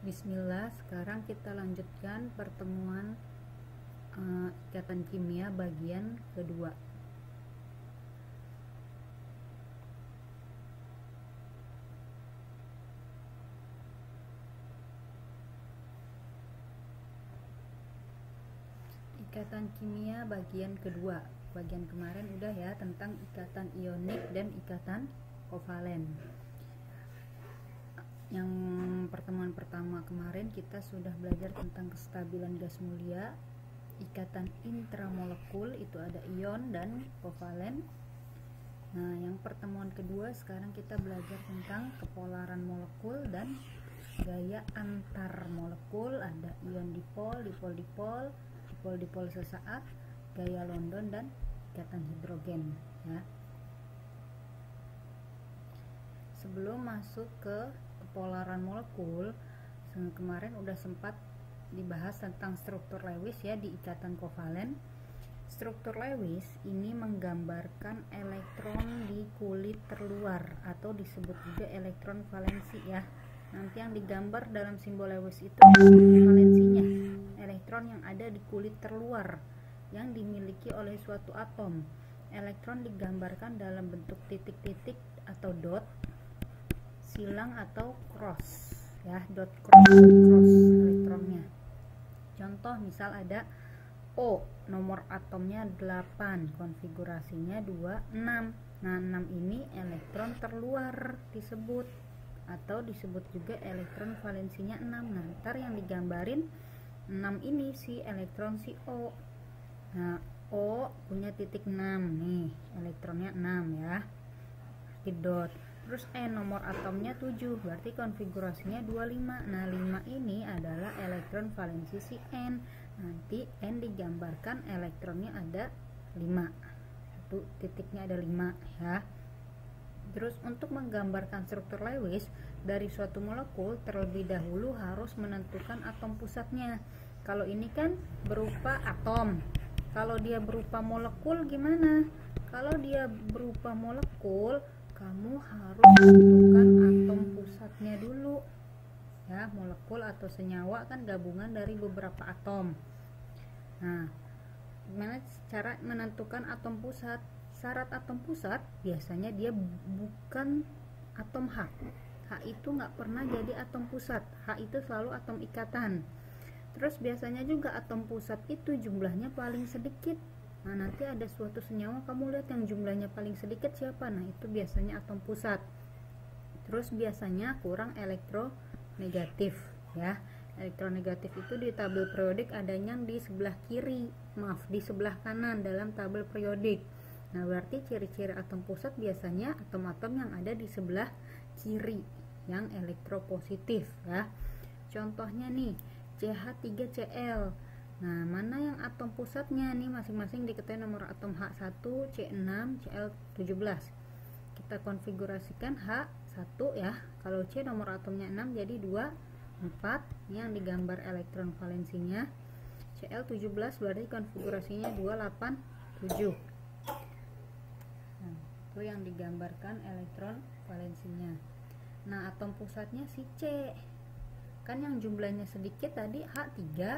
Bismillah, sekarang kita lanjutkan pertemuan ikatan kimia bagian kedua. Ikatan kimia bagian kedua. Bagian kemarin udah ya tentang ikatan ionik dan ikatan kovalen. Yang pertemuan pertama kemarin kita sudah belajar tentang kestabilan gas mulia, ikatan intramolekul itu ada ion dan kovalen. Nah, yang pertemuan kedua sekarang kita belajar tentang kepolaran molekul dan gaya antar molekul, ada ion dipol, dipol-dipol, dipol-dipol sesaat, gaya London dan ikatan hidrogen ya. Sebelum masuk ke kepolaran molekul, kemarin udah sempat dibahas tentang struktur Lewis ya di ikatan kovalen. Struktur Lewis ini menggambarkan elektron di kulit terluar atau disebut juga elektron valensi ya. Nanti yang digambar dalam simbol Lewis itu valensinya, elektron yang ada di kulit terluar yang dimiliki oleh suatu atom. Elektron digambarkan dalam bentuk titik-titik atau dot, silang atau cross ya, dot cross elektronnya. Contoh misal ada O, nomor atomnya 8, konfigurasinya 26. Nah, 6 ini elektron terluar disebut, atau disebut juga elektron valensinya 6. Nah, ntar yang digambarin 6 ini si elektron si O. Nah, O punya titik 6 nih, elektronnya 6 ya, di dot. Terus N nomor atomnya 7, berarti konfigurasinya 25. Nah, 5 ini adalah elektron valensi si N. Nanti N digambarkan elektronnya ada 5. Itu titiknya ada 5 ya. Terus untuk menggambarkan struktur Lewis dari suatu molekul terlebih dahulu harus menentukan atom pusatnya. Kalau ini kan berupa atom. Kalau dia berupa molekul gimana? Kalau dia berupa molekul, kamu harus menentukan atom pusatnya dulu ya. Molekul atau senyawa kan gabungan dari beberapa atom. Nah, gimana cara menentukan atom pusat? Syarat atom pusat biasanya dia bukan atom H. H itu nggak pernah jadi atom pusat. H itu selalu atom ikatan. Terus biasanya juga atom pusat itu jumlahnya paling sedikit. Nah, nanti ada suatu senyawa kamu lihat yang jumlahnya paling sedikit siapa? Nah, itu biasanya atom pusat. Terus biasanya kurang elektronegatif ya. Elektronegatif itu di tabel periodik adanya di sebelah kiri, di sebelah kanan dalam tabel periodik. Nah, berarti ciri-ciri atom pusat biasanya atom-atom yang ada di sebelah kiri yang elektropositif ya. Contohnya nih, CH3Cl. Nah, mana yang atom pusatnya nih masing-masing diketahui nomor atom H1, C6, Cl17. Kita konfigurasikan H1 ya. Kalau C nomor atomnya 6 jadi 2, 4. Yang digambar elektron valensinya Cl17 berarti konfigurasinya 2, 8, 7. Nah, itu yang digambarkan elektron valensinya. Nah, atom pusatnya si C. Kan yang jumlahnya sedikit tadi H3,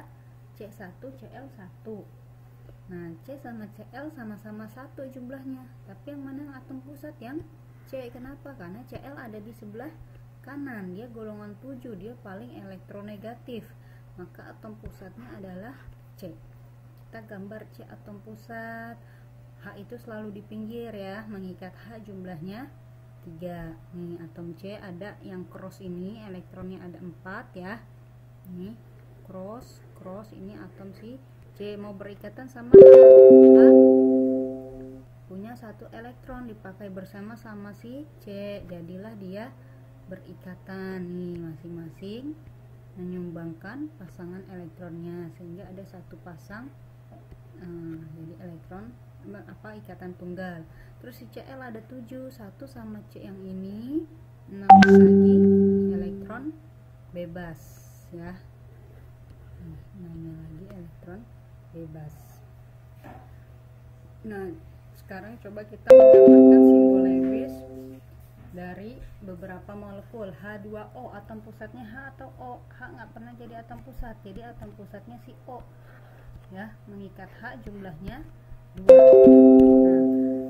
C1, Cl1. Nah, C sama Cl sama-sama 1 jumlahnya. Tapi yang mana yang atom pusat? Yang C. Kenapa? Karena Cl ada di sebelah kanan. Dia golongan 7, dia paling elektronegatif. Maka atom pusatnya adalah C. Kita gambar C atom pusat. H itu selalu di pinggir ya, mengikat H jumlahnya 3. Nih, atom C ada yang cross ini, elektronnya ada 4 ya. Ini cross ini atom si C mau berikatan sama H, punya 1 elektron dipakai bersama sama si C, jadilah dia berikatan nih, masing-masing menyumbangkan pasangan elektronnya sehingga ada 1 pasang jadi elektron ikatan tunggal. Terus si Cl ada 7, 1 sama C yang ini 6 lagi elektron bebas ya. Nanya lagi elektron bebas. Nah, sekarang coba kita menggambarkan simbol Lewis dari beberapa molekul. H2O atom pusatnya H atau O? H nggak pernah jadi atom pusat, jadi atom pusatnya si O ya, mengikat H jumlahnya 2.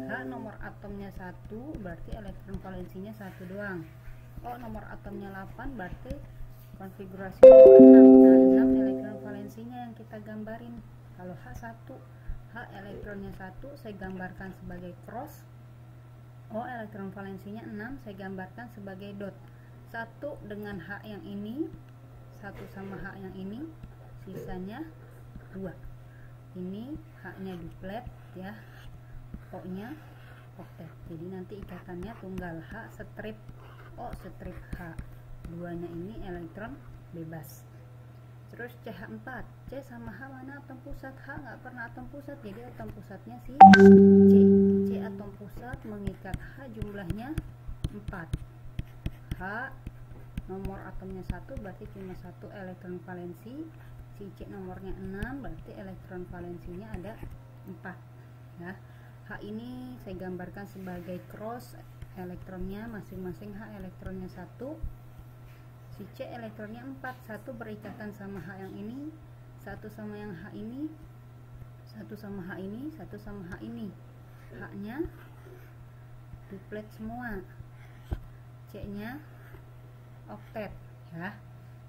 Nah, H nomor atomnya 1 berarti elektron valensinya 1 doang. O nomor atomnya 8 berarti konfigurasi 6. Nah, 6 elektron valensinya yang kita gambarin. Kalau H1, H elektronnya 1 saya gambarkan sebagai cross. O elektron valensinya 6 saya gambarkan sebagai dot. 1 dengan H yang ini, 1 sama H yang ini, sisanya 2. Ini H-nya duplet ya, O-nya oktet. Jadi nanti ikatannya tunggal, H strip O strip H. Duanya ini elektron bebas. Terus CH4, C sama H mana atom pusat? H nggak pernah atom pusat, jadi atom pusatnya si C. C atom pusat mengikat H jumlahnya 4. H nomor atomnya 1 berarti cuma 1 elektron valensi. Si C nomornya 6 berarti elektron valensinya ada 4 ya. H ini saya gambarkan sebagai cross, elektronnya masing-masing H elektronnya 1. Si C elektronnya 4, 1 berikatan sama H yang ini, 1 sama yang H ini, 1 sama H ini, 1 sama H ini. H-nya duplet semua, C-nya oktet ya.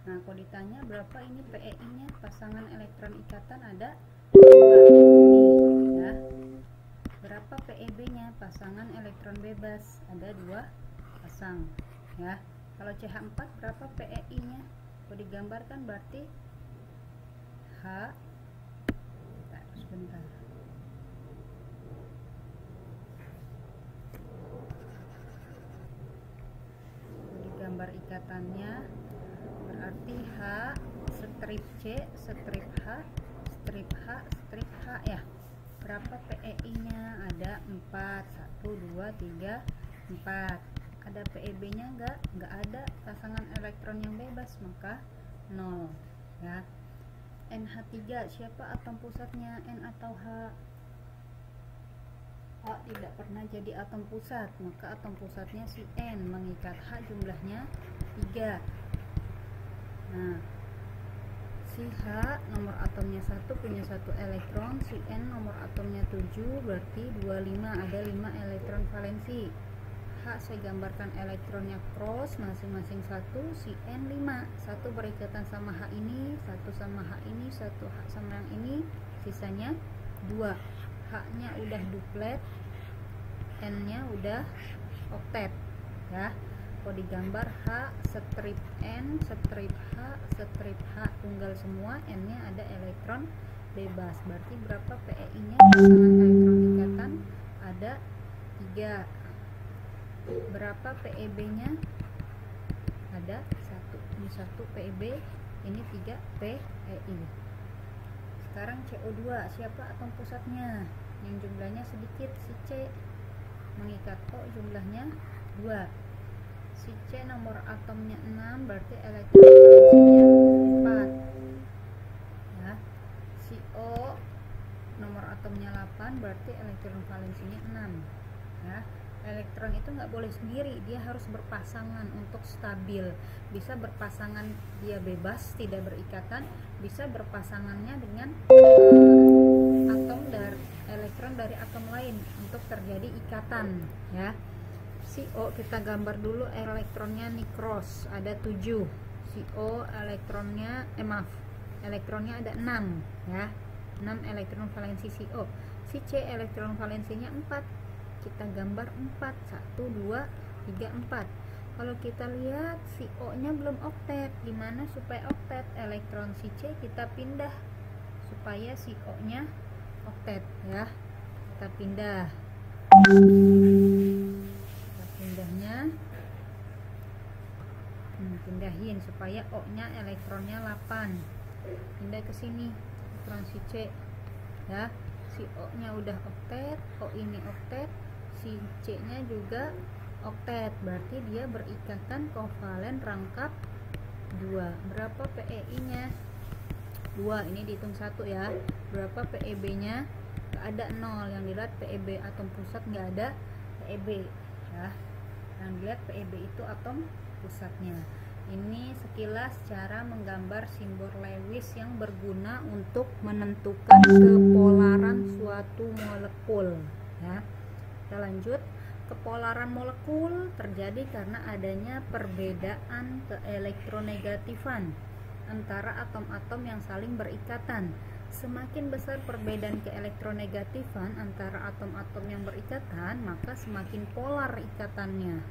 Nah, kalau ditanya berapa ini PEI-nya, pasangan elektron ikatan ada 2 ya. Berapa PEB-nya, pasangan elektron bebas ada 2 pasang ya. Kalau CH4 berapa PEI-nya? Kalau digambarkan berarti H, sebentar. Kalau digambar ikatannya berarti H strip C strip H strip H strip H ya. Berapa PEI-nya? Ada 4. 1 2 3 4. Ada PEB-nya enggak ada, pasangan elektron yang bebas maka 0 ya. NH3 siapa atom pusatnya, N atau H? H tidak pernah jadi atom pusat, maka atom pusatnya si N, mengikat H jumlahnya 3. Nah, si H nomor atomnya 1 punya 1 elektron, si N nomor atomnya 7 berarti 25, ada 5 elektron valensi. H saya gambarkan elektronnya cross, masing-masing 1, si N 5, 1 berikatan sama H ini, 1 sama H ini, 1 H sama yang ini, sisanya 2. H-nya udah duplet, N-nya udah oktet ya. Kalau digambar H strip N strip H strip H tunggal semua, N-nya ada elektron bebas. Berarti berapa PEI-nya, pasangan elektron ikatan ada 3. Berapa PEB-nya? Ada 1. Ini 1 PEB, ini 3 PEI. Sekarang CO2, siapa atom pusatnya? Yang jumlahnya sedikit, si C, mengikat O jumlahnya 2. Si C nomor atomnya 6 berarti elektron valensinya 4 ya. Si O nomor atomnya 8 berarti elektron valensinya 6 ya. Elektron itu nggak boleh sendiri, dia harus berpasangan untuk stabil. Bisa berpasangan dia bebas, tidak berikatan, bisa berpasangannya dengan atom dari elektron dari atom lain untuk terjadi ikatan ya. Si O kita gambar dulu elektronnya nih cross, ada 7. Si O elektronnya elektronnya ada 6 ya. 6 elektron valensi si O. Si C elektron valensinya 4. Kita gambar 4, 1 2 3 4. Kalau kita lihat si O nya belum oktet, gimana supaya oktet? Elektron si C kita pindah supaya si O nya oktet ya. Kita pindah, pindahnya pindahin supaya O nya elektronnya 8, pindah ke sini elektron si C ya. Si O nya udah oktet, O ini oktet, si C nya juga oktet, berarti dia berikatan kovalen rangkap 2. Berapa PEI nya? 2, ini dihitung 1 ya. Berapa PEB nya? Gak ada 0, yang dilihat PEB atom pusat, gak ada PEB ya. Yang dilihat PeB itu atom pusatnya. Ini sekilas cara menggambar simbol Lewis yang berguna untuk menentukan kepolaran suatu molekul ya. Kita lanjut. Kepolaran molekul terjadi karena adanya perbedaan keelektronegatifan antara atom-atom yang saling berikatan. Semakin besar perbedaan keelektronegatifan antara atom-atom yang berikatan, maka semakin polar ikatannya.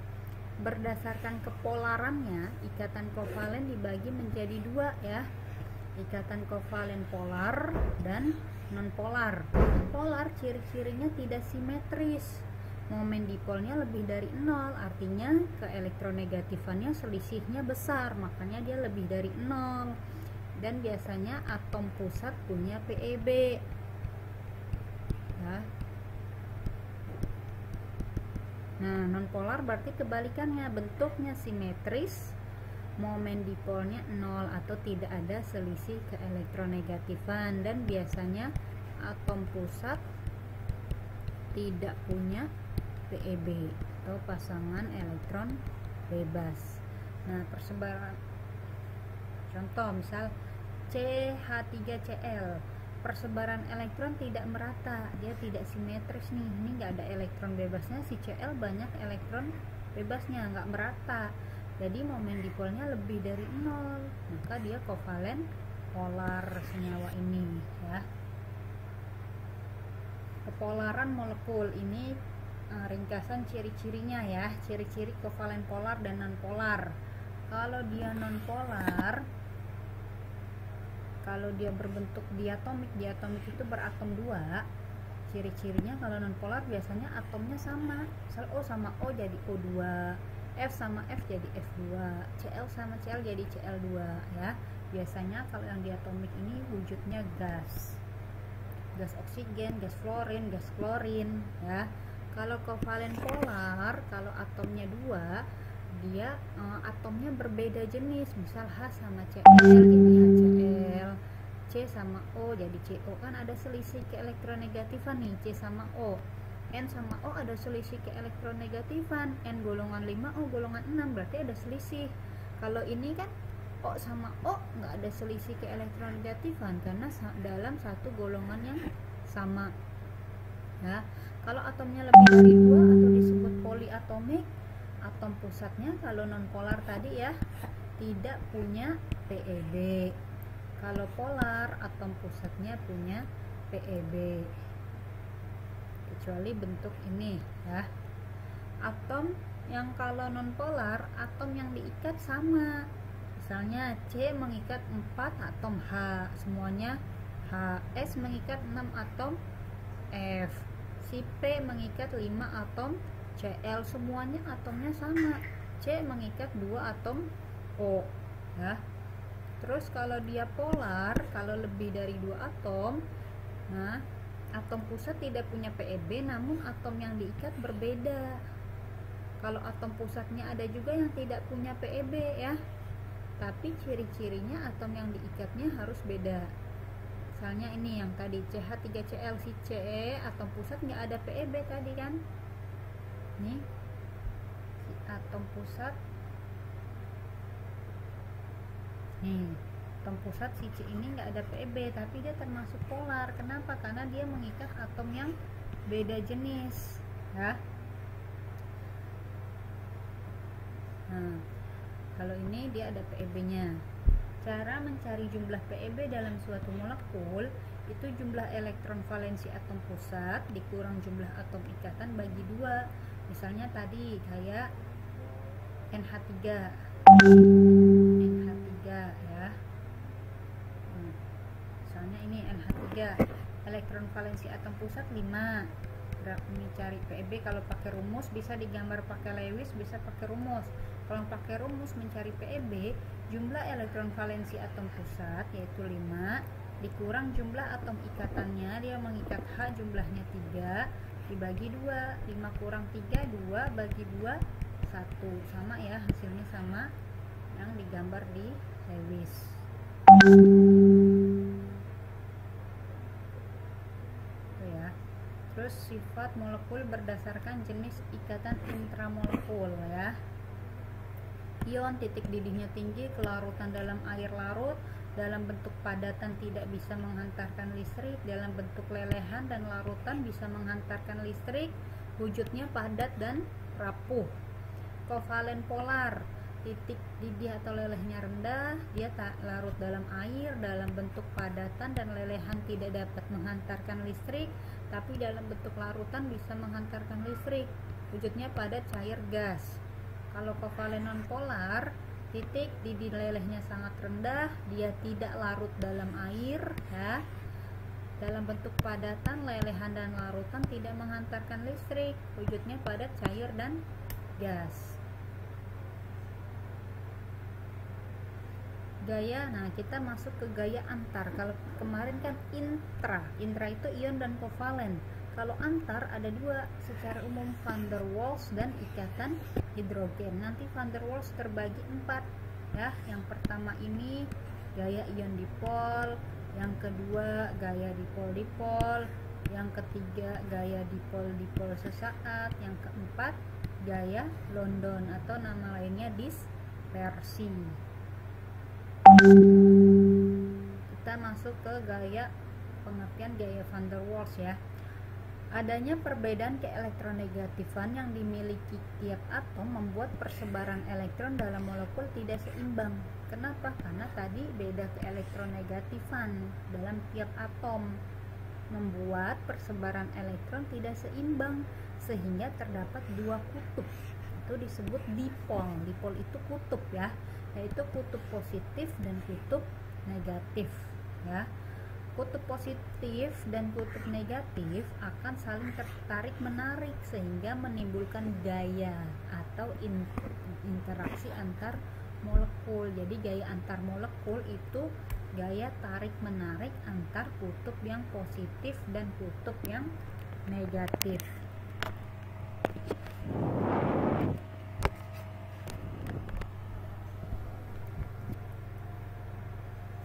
Berdasarkan kepolarannya, ikatan kovalen dibagi menjadi dua ya. Ikatan kovalen polar dan nonpolar. Polar ciri-cirinya tidak simetris. Momen dipolnya lebih dari 0, artinya keelektronegatifannya selisihnya besar, makanya dia lebih dari 0. Dan biasanya atom pusat punya PeB ya. Nah, nonpolar berarti kebalikannya, bentuknya simetris, momen dipolnya 0 atau tidak ada selisih keelektronegatifan, dan biasanya atom pusat tidak punya PeB atau pasangan elektron bebas. Nah, persebaran contoh misal CH3Cl, persebaran elektron tidak merata, dia tidak simetris nih, ini nggak ada elektron bebasnya, si Cl banyak elektron bebasnya, nggak merata, jadi momen dipolnya lebih dari 0, maka dia kovalen polar senyawa ini ya. Kepolaran molekul ini ringkasan ciri-cirinya ya, ciri-ciri kovalen polar dan nonpolar. Kalau dia nonpolar, kalau dia berbentuk diatomik, diatomik itu beratom 2. Ciri-cirinya kalau nonpolar biasanya atomnya sama, misal O sama O jadi O2, F sama F jadi F2, Cl sama Cl jadi Cl2 ya. Biasanya kalau yang diatomik ini wujudnya gas, gas oksigen, gas fluorin, gas klorin ya. Kalau kovalen polar, kalau atomnya 2, dia atomnya berbeda jenis, misal H sama Cl jadi HCl, C sama O jadi CO, kan ada selisih keelektronegatifan nih, C sama O. N sama O ada selisih keelektronegatifan, N golongan 5, O golongan 6, berarti ada selisih. Kalau ini kan O sama O nggak ada selisih keelektronegatifan karena dalam satu golongan yang sama ya. Kalau atomnya lebih dari 2 atau disebut poliatomik, atom pusatnya kalau nonpolar tadi ya tidak punya PeB. Kalau polar, atom pusatnya punya PeB, kecuali bentuk ini ya. Atom yang kalau nonpolar, atom yang diikat sama, misalnya C mengikat 4 atom H, semuanya H. S mengikat 6 atom F. Si P mengikat 5 atom Cl, semuanya atomnya sama. C mengikat 2 atom O ya. Terus kalau dia polar, kalau lebih dari 2 atom, nah atom pusat tidak punya PeB, namun atom yang diikat berbeda. Kalau atom pusatnya ada juga yang tidak punya PeB ya, tapi ciri-cirinya atom yang diikatnya harus beda. Misalnya ini yang tadi CH3Cl, si C atom pusat nggak ada PeB tadi kan. Nih si atom pusat, nih atom pusat si C ini nggak ada PeB, tapi dia termasuk polar. Kenapa? Karena dia mengikat atom yang beda jenis ya. Nah, kalau ini dia ada PeB nya. Cara mencari jumlah PeB dalam suatu molekul itu jumlah elektron valensi atom pusat dikurang jumlah atom ikatan bagi 2. Misalnya tadi kayak NH3 ya. Misalnya ini NH3, elektron valensi atom pusat 5. Ini cari PeB, kalau pakai rumus bisa digambar pakai Lewis, bisa pakai rumus. Kalau pakai rumus mencari PeB, jumlah elektron valensi atom pusat yaitu 5 dikurang jumlah atom ikatannya, dia mengikat H jumlahnya 3 dibagi 2, 5 kurang 3, 2 bagi 2, 1, sama ya, hasilnya sama yang digambar di Lewis. Itu ya. Terus Terus sifat molekul berdasarkan jenis ikatan intramolekul ya. Ion titik didihnya tinggi, kelarutan dalam air larut, dalam bentuk padatan tidak bisa menghantarkan listrik, dalam bentuk lelehan dan larutan bisa menghantarkan listrik, wujudnya padat dan rapuh. Kovalen polar, titik didih atau lelehnya rendah, dia tak larut dalam air, dalam bentuk padatan dan lelehan tidak dapat menghantarkan listrik, tapi dalam bentuk larutan bisa menghantarkan listrik, wujudnya padat cair gas. Kalau kovalen nonpolar, titik didih lelehnya sangat rendah, dia tidak larut dalam air ya, dalam bentuk padatan, lelehan dan larutan tidak menghantarkan listrik, wujudnya padat cair dan gas. Gaya, nah kita masuk ke gaya antar. Kalau kemarin kan intra itu ion dan kovalen. Kalau antar ada dua secara umum, van der Waals dan ikatan hidrogen. Nanti van der Waals terbagi 4 ya. Yang pertama ini gaya ion dipol, yang kedua gaya dipol-dipol, yang ketiga gaya dipol-dipol sesaat, yang keempat gaya London atau nama lainnya dispersi. Kita masuk ke gaya pengertian gaya van der Waals ya. Adanya perbedaan keelektronegatifan yang dimiliki tiap atom membuat persebaran elektron dalam molekul tidak seimbang. Kenapa? Karena tadi beda keelektronegatifan dalam tiap atom membuat persebaran elektron tidak seimbang, sehingga terdapat dua kutub. Itu disebut dipol. Dipol itu kutub ya, yaitu kutub positif dan kutub negatif ya. Kutub positif dan kutub negatif akan saling tertarik menarik sehingga menimbulkan gaya atau interaksi antar molekul. Jadi gaya antar molekul itu gaya tarik menarik antar kutub yang positif dan kutub yang negatif.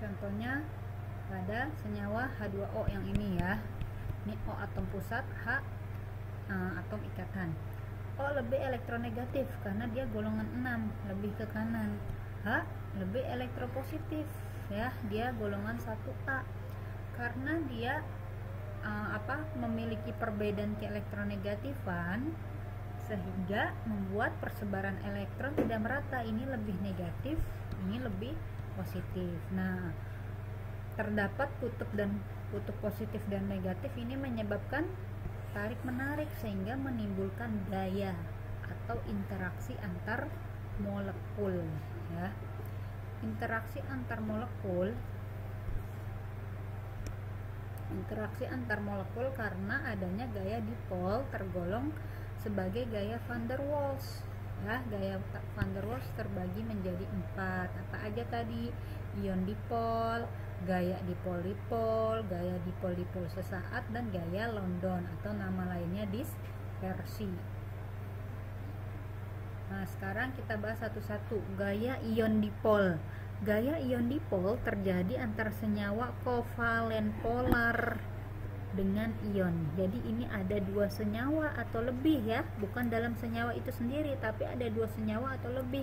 Contohnya pada senyawa H2O yang ini ya. Ini O atom pusat, H atom ikatan. O lebih elektronegatif karena dia golongan 6, lebih ke kanan. H lebih elektropositif ya, dia golongan 1A karena dia memiliki perbedaan keelektronegatifan sehingga membuat persebaran elektron tidak merata. Ini lebih negatif, ini lebih positif. Nah, terdapat kutub positif dan negatif ini menyebabkan tarik menarik sehingga menimbulkan gaya atau interaksi antar molekul ya. Interaksi antar molekul karena adanya gaya dipol tergolong sebagai gaya van der Waals ya. Gaya van der Waals terbagi menjadi 4. Apa aja tadi? Ion dipol, gaya dipol-dipol, gaya dipol-dipol sesaat, dan gaya London atau nama lainnya dispersi. Nah, sekarang kita bahas satu-satu. Gaya ion dipol. Gaya ion dipol terjadi antar senyawa kovalen polar dengan ion. Jadi ini ada dua senyawa atau lebih ya, bukan dalam senyawa itu sendiri, tapi ada dua senyawa atau lebih.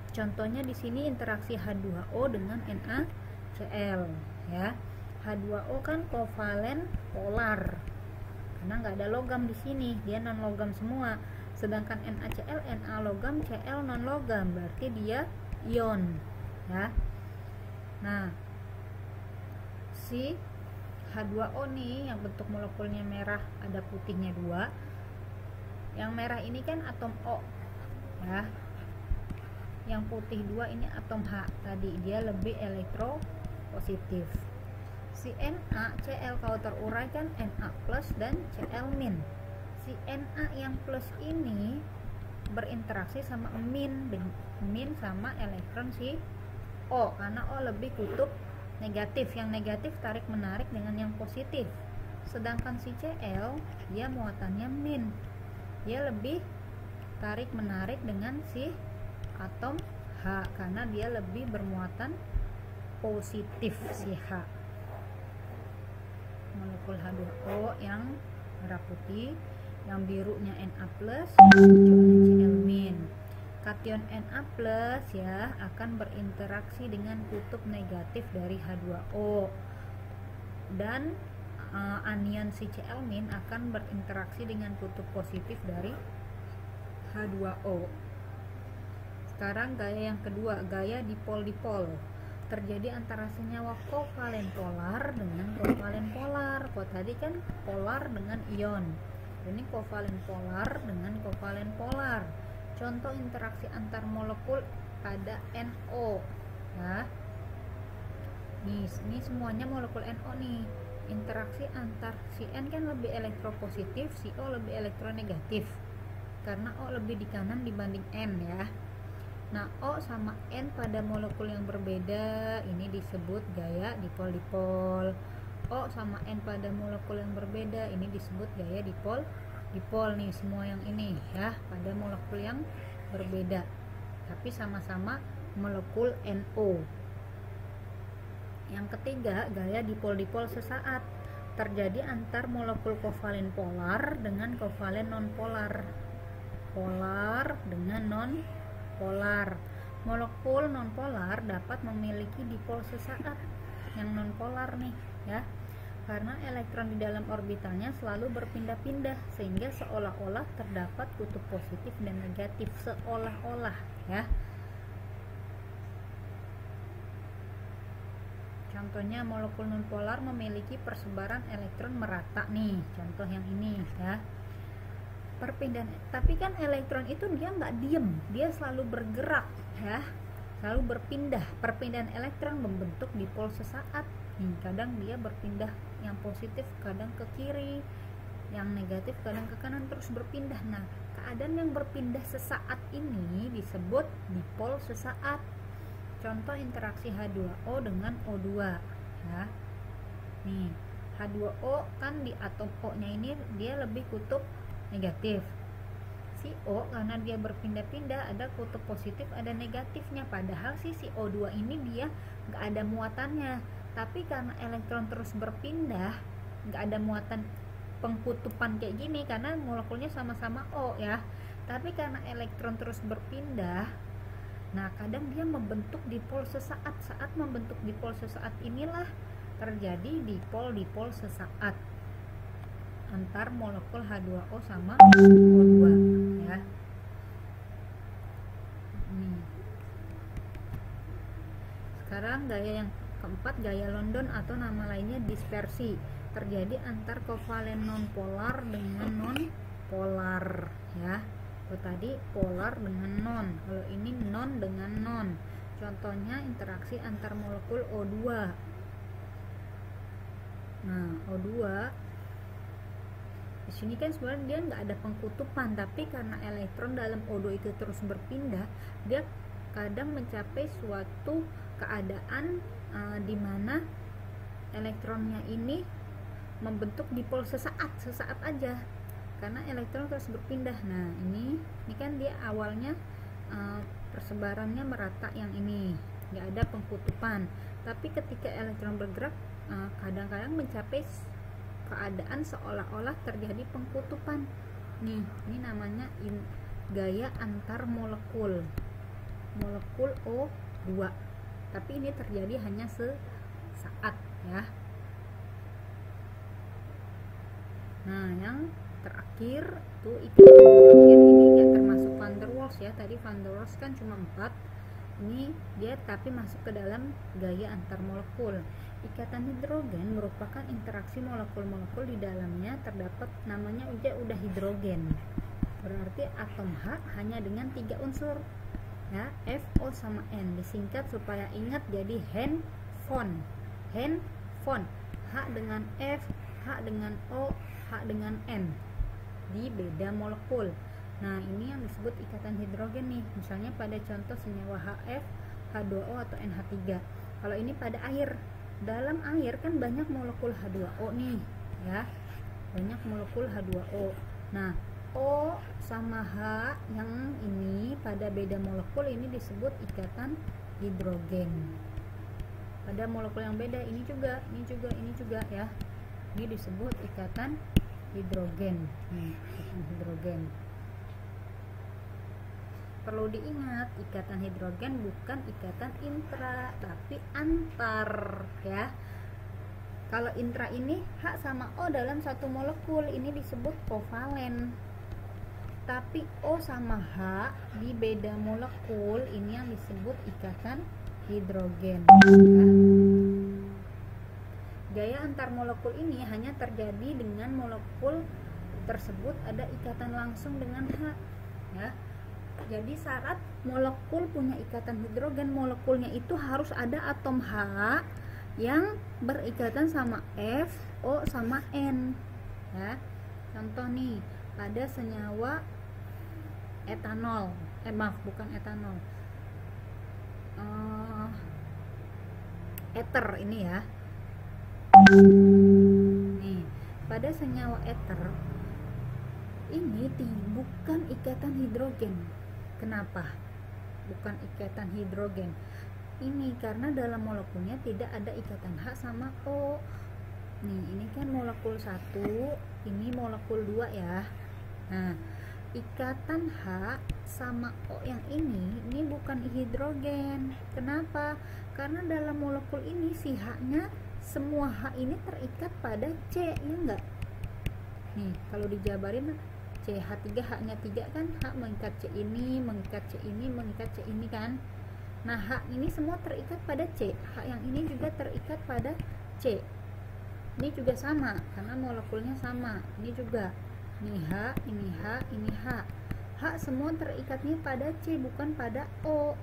Contohnya di sini interaksi H2O dengan NaCl ya. H2O kan kovalen polar karena nggak ada logam di sini, dia non logam semua. Sedangkan NaCl Na logam, Cl non logam, berarti dia ion ya. Nah, si H2O nih yang bentuk molekulnya merah, ada putihnya 2. Yang merah ini kan atom O ya. Yang putih 2 ini atom H, tadi dia lebih elektropositif. Si NaCl kalau terurai kan Na plus dan Cl min. Si Na yang plus ini berinteraksi sama min sama elektron si O, karena O lebih kutub negatif. Yang negatif tarik menarik dengan yang positif. Sedangkan si Cl dia muatannya min, dia lebih tarik menarik dengan si atom H karena dia lebih bermuatan positif si H. Molekul H2O yang merah putih, yang birunya Na+, yang hijaunya Cl-. Kation Na+ ya akan berinteraksi dengan kutub negatif dari H2O, dan anion si Cl- akan berinteraksi dengan kutub positif dari H2O. Sekarang gaya yang kedua, gaya dipol-dipol. Terjadi antara senyawa kovalen polar dengan kovalen polar. Kalau tadi kan polar dengan ion, ini kovalen polar dengan kovalen polar. Contoh interaksi antar molekul pada NO ya. Ini semuanya molekul NO nih. Interaksi antar si N kan lebih elektropositif, si O lebih elektronegatif, karena O lebih di kanan dibanding N ya. Nah, O sama N pada molekul yang berbeda ini disebut gaya dipol-dipol. O sama N pada molekul yang berbeda ini disebut gaya dipol-dipol nih, semua yang ini ya pada molekul yang berbeda tapi sama-sama molekul NO. Yang ketiga, gaya dipol-dipol sesaat. Terjadi antar molekul kovalen polar dengan kovalen nonpolar. Polar dengan non-polar. Molekul nonpolar dapat memiliki dipol sesaat yang nonpolar nih ya, karena elektron di dalam orbitalnya selalu berpindah-pindah sehingga seolah-olah terdapat kutub positif dan negatif, seolah-olah ya. Contohnya molekul nonpolar memiliki persebaran elektron merata nih, contoh yang ini ya. Perpindahan, tapi kan elektron itu dia nggak diem, dia selalu bergerak ya, selalu berpindah. Perpindahan elektron membentuk dipol sesaat. Kadang dia berpindah yang positif, kadang ke kiri, yang negatif kadang ke kanan, terus berpindah. Nah, keadaan yang berpindah sesaat ini disebut dipol sesaat. Contoh interaksi H2O dengan O2 ya. Nih, H2O kan di atom O-nya ini dia lebih kutub negatif. Si O karena dia berpindah-pindah ada kutub positif ada negatifnya, padahal si O2 ini dia nggak ada muatannya, tapi karena elektron terus berpindah nggak ada muatan pengkutupan kayak gini karena molekulnya sama-sama O ya, tapi karena elektron terus berpindah, nah kadang dia membentuk dipol sesaat. Saat membentuk dipol sesaat inilah terjadi dipol sesaat antar molekul H2O sama O2 ya. Sekarang gaya yang keempat, gaya London atau nama lainnya dispersi. Terjadi antar kovalen nonpolar dengan nonpolar ya. Kalau tadi polar dengan non, kalau ini non dengan non. Contohnya interaksi antar molekul O2. Nah, O2 di sini kan sebenarnya dia nggak ada pengkutupan, tapi karena elektron dalam O2 itu terus berpindah, dia kadang mencapai suatu keadaan di mana elektronnya ini membentuk dipol sesaat aja, karena elektron terus berpindah. Nah, ini kan dia awalnya persebarannya merata, yang ini nggak ada pengkutupan, tapi ketika elektron bergerak kadang-kadang mencapai keadaan seolah-olah terjadi pengkutupan. Nih, ini namanya gaya antar molekul O2, tapi ini terjadi hanya sesaat ya. Nah, yang terakhir tuh ikatan hidrogen, ini nggak termasuk van der Waals ya. Tadi van der Waals kan cuma 4, ini dia tapi masuk ke dalam gaya antar molekul. Ikatan hidrogen merupakan interaksi molekul-molekul di dalamnya terdapat namanya udah hidrogen. Berarti atom H hanya dengan 3 unsur ya, F, O sama N. Disingkat supaya ingat jadi handphone. H dengan F, H dengan O, H dengan N di beda molekul. Nah, ini yang disebut ikatan hidrogen nih. Misalnya pada contoh senyawa HF, H2O atau NH3. Kalau ini pada air, dalam air kan banyak molekul H2O nih ya, banyak molekul H2O. Nah, O sama H yang ini pada beda molekul ini disebut ikatan hidrogen. Pada molekul yang beda ini juga ya, ini disebut ikatan hidrogen. Ikatan hidrogen. Perlu diingat, ikatan hidrogen bukan ikatan intra, tapi antar ya. Kalau intra ini H sama O dalam satu molekul, ini disebut kovalen. Tapi O sama H di beda molekul, ini yang disebut ikatan hidrogen ya. Gaya antar molekul ini hanya terjadi dengan molekul tersebut ada ikatan langsung dengan H ya. Jadi syarat molekul punya ikatan hidrogen, molekulnya itu harus ada atom H yang berikatan sama F, O sama N ya. Contoh nih, pada senyawa etanol, bukan etanol, ether ini ya. Nih, pada senyawa ether ini bukan ikatan hidrogen. Kenapa bukan ikatan hidrogen? Ini karena dalam molekulnya tidak ada ikatan H sama O. Nih, ini kan molekul 1, ini molekul 2 ya. Nah, ikatan H sama O yang ini bukan hidrogen. Kenapa? Karena dalam molekul ini si H-nya, semua H ini terikat pada C, ya enggak? Nih, kalau dijabarin CH3, H-nya 3 kan, H mengikat C ini, mengikat C ini, mengikat C ini kan. Nah, H ini semua terikat pada C, H yang ini juga terikat pada C. Ini juga sama, karena molekulnya sama. Ini juga, ini H, ini H, ini H. H semua terikatnya pada C, bukan pada O.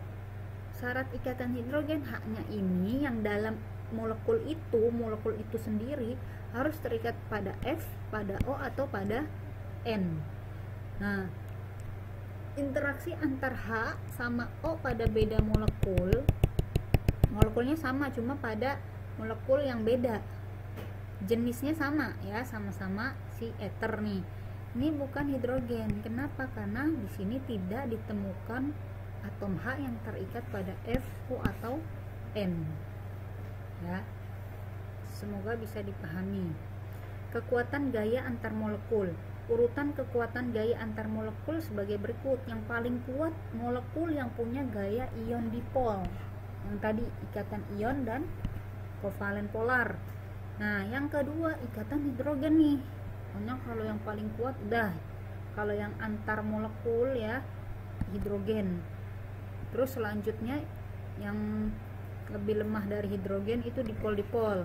Syarat ikatan hidrogen H-nya ini yang dalam molekul itu sendiri harus terikat pada F, pada O, atau pada N. Nah, interaksi antar H sama O pada beda molekul, molekulnya sama cuma pada molekul yang beda, jenisnya sama ya, sama-sama si ether nih. Ini bukan hidrogen. Kenapa? Karena di sini tidak ditemukan atom H yang terikat pada F, O, atau N ya. Semoga bisa dipahami. Kekuatan gaya antar molekul. Urutan kekuatan gaya antar molekul sebagai berikut. Yang paling kuat molekul yang punya gaya ion dipol, yang tadi ikatan ion dan kovalen polar. Nah, yang kedua ikatan hidrogen nih. Pokoknya kalau yang paling kuat udah, kalau yang antar molekul ya hidrogen. Terus selanjutnya yang lebih lemah dari hidrogen itu dipol-dipol.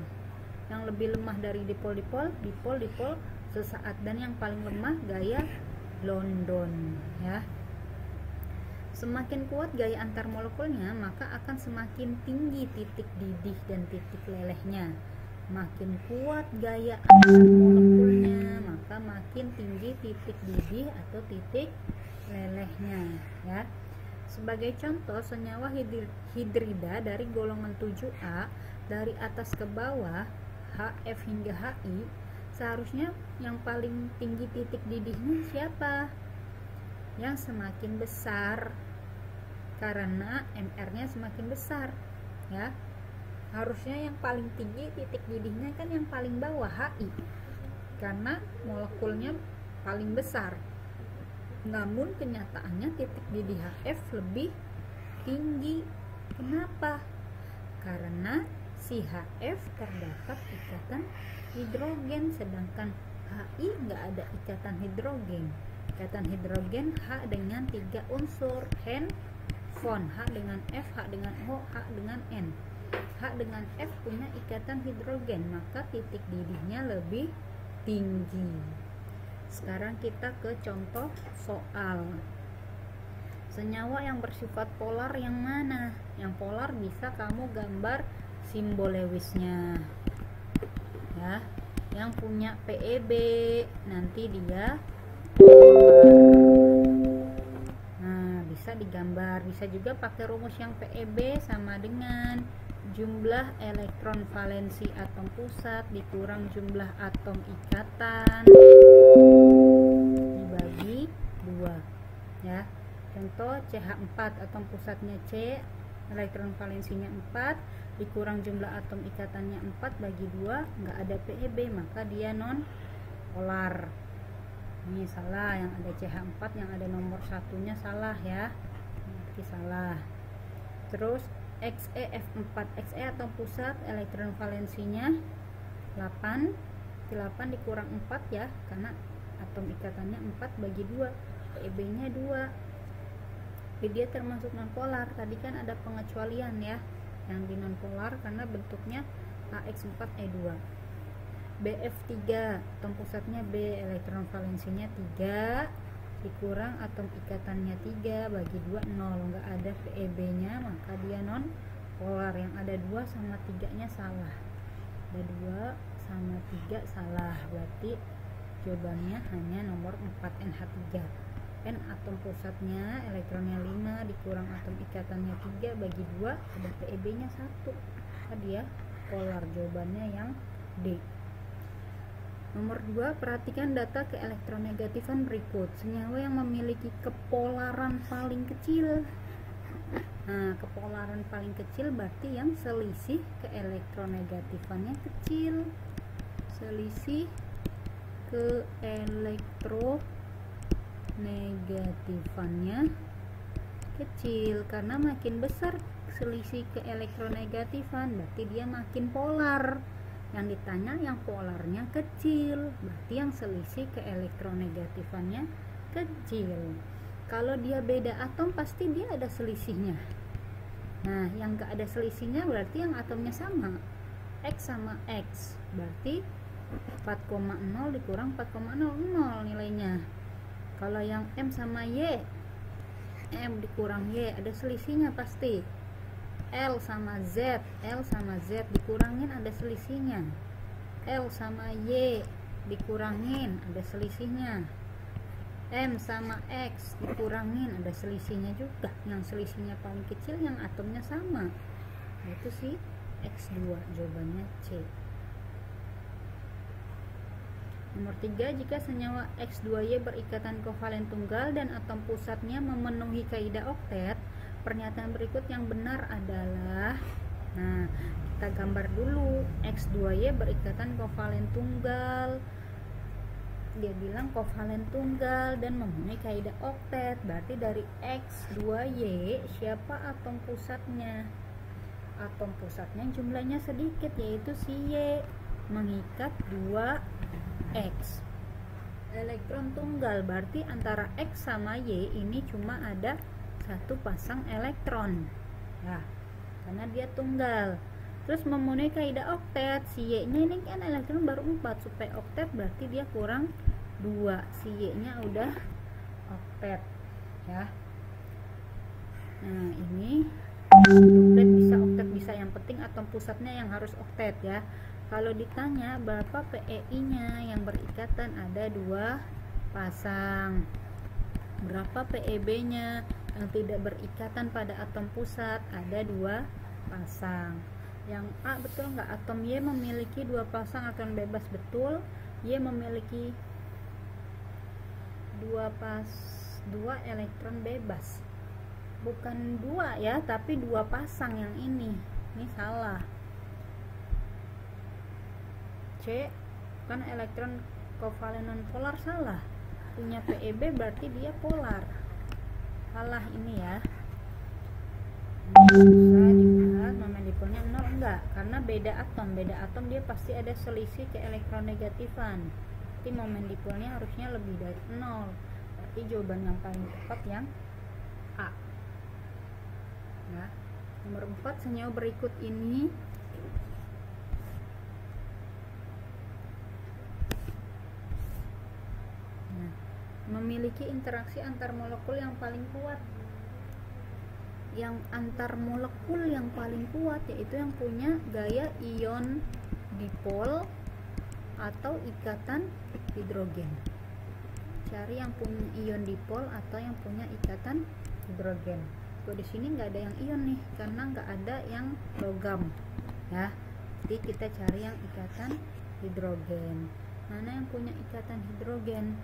Yang lebih lemah dari dipol-dipol sesaat, dan yang paling lemah gaya London ya. Semakin kuat gaya antar molekulnya, maka akan semakin tinggi titik didih dan titik lelehnya. Makin kuat gaya antar molekulnya, maka makin tinggi titik didih atau titik lelehnya ya. Sebagai contoh, senyawa hidrida dari golongan 7A dari atas ke bawah, HF hingga HI, seharusnya yang paling tinggi titik didihnya siapa? Yang semakin besar, karena MR-nya semakin besar ya. Harusnya yang paling tinggi titik didihnya kan yang paling bawah, HI, karena molekulnya paling besar. Namun kenyataannya titik didih HF lebih tinggi. Kenapa? Karena si HF terdapat ikatan hidrogen, sedangkan HI nggak ada ikatan hidrogen. Ikatan hidrogen H dengan 3 unsur, handphone, H dengan F, H dengan O, H dengan N. H dengan F punya ikatan hidrogen, maka titik didihnya lebih tinggi. Sekarang kita ke contoh soal. Senyawa yang bersifat polar yang mana? Yang polar bisa kamu gambar simbol Lewisnya ya. Yang punya PEB nanti dia nah bisa digambar. Bisa juga pakai rumus yang PEB sama dengan jumlah elektron valensi atom pusat dikurang jumlah atom ikatan dibagi 2 ya. Contoh CH4, atom pusatnya C, elektron valensinya 4, dikurang jumlah atom ikatannya 4 bagi 2, nggak ada PEB, maka dia non polar. Ini salah, yang ada CH4 yang ada nomor satunya salah ya, berarti salah. Terus XeF4, Xe atom pusat, elektron valensinya 8, 8 dikurang 4 ya, karena atom ikatannya 4 bagi 2, PeB nya 2, jadi dia termasuk nonpolar. Tadi kan ada pengecualian ya, yang di nonpolar karena bentuknya AX4E2. BF3, atom pusatnya B, elektron valensinya 3, dikurang atom ikatannya 3 bagi 2, 0, nggak ada PeB nya, maka dia non polar. Yang ada 2 sama 3 nya salah, ada 2 sama 3 salah, berarti jawabannya hanya nomor 4 NH3. N atom pusatnya, elektronnya 5, dikurang atom ikatannya 3 bagi 2, ada PeB nya 1, maka dia polar. Jawabannya yang D. Nomor 2, perhatikan data keelektronegatifan berikut. Senyawa yang memiliki kepolaran paling kecil. Nah, kepolaran paling kecil berarti yang selisih keelektronegatifannya kecil. Selisih keelektronegatifannya kecil, karena makin besar selisih keelektronegatifan berarti dia makin polar. Yang ditanya yang polarnya kecil, berarti yang selisih keelektronegatifannya kecil. Kalau dia beda atom pasti dia ada selisihnya. Nah, yang gak ada selisihnya berarti yang atomnya sama, X sama X, berarti 4,0 dikurang 4,00 nilainya. Kalau yang M sama Y, M dikurang Y, ada selisihnya pasti. L sama Z dikurangin ada selisihnya. L sama Y dikurangin ada selisihnya. M sama X dikurangin ada selisihnya juga. Yang selisihnya paling kecil yang atomnya sama, yaitu si X2. Jawabannya C. Nomor 3, jika senyawa X2Y berikatan kovalen tunggal dan atom pusatnya memenuhi kaidah oktet, pernyataan berikut yang benar adalah, nah kita gambar dulu. X2Y berikatan kovalen tunggal, dia bilang kovalen tunggal dan memenuhi kaidah oktet, berarti dari X2Y siapa atom pusatnya? Atom pusatnya jumlahnya sedikit, yaitu si Y, mengikat 2X. Elektron tunggal berarti antara X sama Y ini cuma ada satu pasang elektron ya, karena dia tunggal. Terus memenuhi kaidah oktet, si Y nya ini kan elektron baru 4, supaya oktet berarti dia kurang 2, si Y nya udah oktet ya. Nah ini duplet bisa, oktet bisa, yang penting atom pusatnya yang harus oktet ya. Kalau ditanya berapa PeI nya yang berikatan, ada 2 pasang. Berapa PeB nya yang tidak berikatan pada atom pusat, ada 2 pasang. Yang A betul nggak? Atom Y memiliki 2 pasang elektron bebas, betul. Y memiliki 2 elektron bebas, bukan 2 ya, tapi 2 pasang. Yang ini salah. C, kan elektron kovalen nonpolar, salah. Punya PeB berarti dia polar, salah ini ya. Bisa dibahas momen dipolnya 0, enggak, karena beda atom dia pasti ada selisih keelektronegatifan, berarti momen dipolnya harusnya lebih dari 0, berarti jawaban yang paling tepat yang A ya. Nomor 4, senyawa berikut ini memiliki interaksi antar molekul yang paling kuat. Yang antar molekul yang paling kuat yaitu yang punya gaya ion dipol atau ikatan hidrogen. Cari yang punya ion dipol atau yang punya ikatan hidrogen. Tuh di sini nggak ada yang ion nih, karena nggak ada yang logam ya. Jadi kita cari yang ikatan hidrogen. Mana yang punya ikatan hidrogen?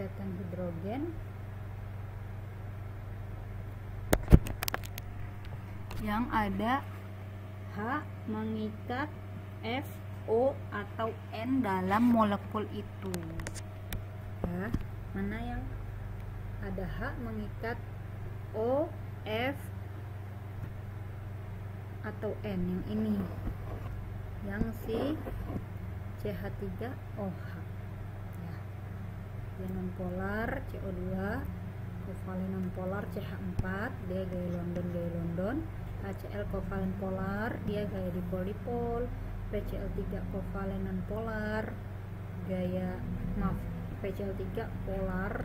Ikatan hidrogen yang ada H mengikat F, O atau N dalam molekul itu. Ya, mana yang ada H mengikat O, F atau N? Yang ini, yang si CH3OH ya. Dia nonpolar CO2, kovalen nonpolar CH4, dia gaya London. HCl kovalen polar, dia gaya dipol-dipol. PCl3 kovalen nonpolar, PCl3 polar.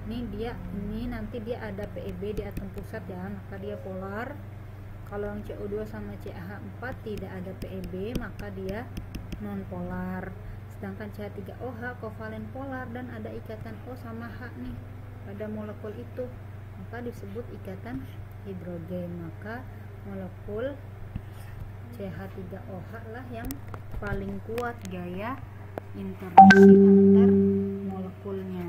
Ini nanti dia ada PEB di atom pusat ya, maka dia polar. Kalau yang CO2 sama CH4 tidak ada PEB, maka dia nonpolar. Sedangkan CH3OH kovalen polar dan ada ikatan O sama H nih pada molekul itu, maka disebut ikatan hidrogen. Maka molekul CH3OH lah yang paling kuat gaya interaksi antar molekulnya.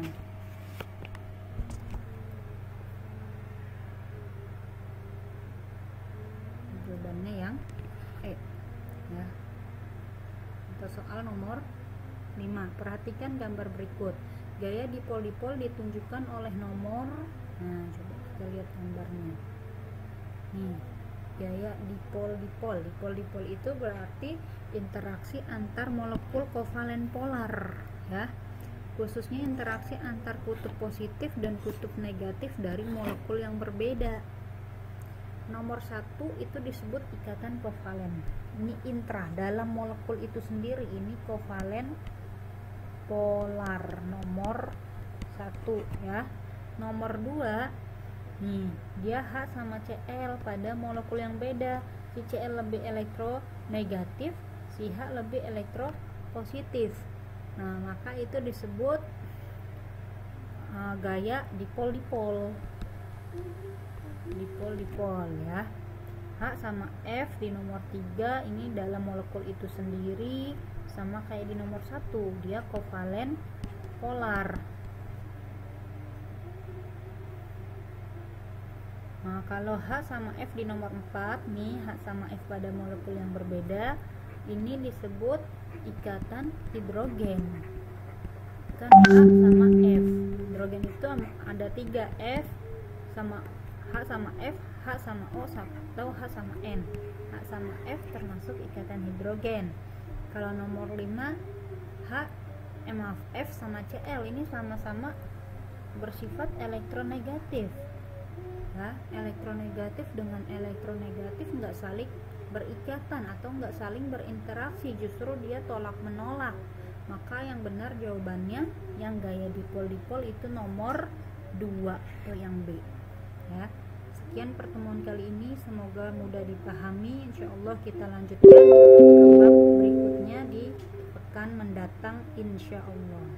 Jawabannya yang E ya. Untuk soal nomor 5, perhatikan gambar berikut. Gaya dipol-dipol ditunjukkan oleh nomor, nah coba kita lihat gambarnya nih. Gaya dipol-dipol itu berarti interaksi antar molekul kovalen polar ya, khususnya interaksi antar kutub positif dan kutub negatif dari molekul yang berbeda. Nomor 1 itu disebut ikatan kovalen, ini intra dalam molekul itu sendiri, ini kovalen polar nomor 1 ya. Nomor 2 nih, dia H sama Cl pada molekul yang beda. Si Cl lebih elektronegatif, si H lebih elektropositif. Nah, maka itu disebut gaya dipol-dipol ya. H sama F di nomor 3 ini dalam molekul itu sendiri, sama kayak di nomor 1, dia kovalen polar. Nah, kalau H sama F di nomor 4 nih, H sama F pada molekul yang berbeda, ini disebut ikatan hidrogen. Kan H sama F, hidrogen itu ada 3, F sama H sama F, H sama O atau H sama N. H sama F termasuk ikatan hidrogen. Kalau nomor 5 F sama Cl ini sama-sama bersifat elektronegatif ya. Elektronegatif dengan elektronegatif nggak saling berikatan atau nggak saling berinteraksi, justru dia tolak menolak. Maka yang benar jawabannya yang gaya dipol-dipol itu nomor 2 atau yang B ya. Sekian pertemuan kali ini, semoga mudah dipahami. Insyaallah kita lanjutkan ke bab berikutnya di pekan mendatang insyaallah.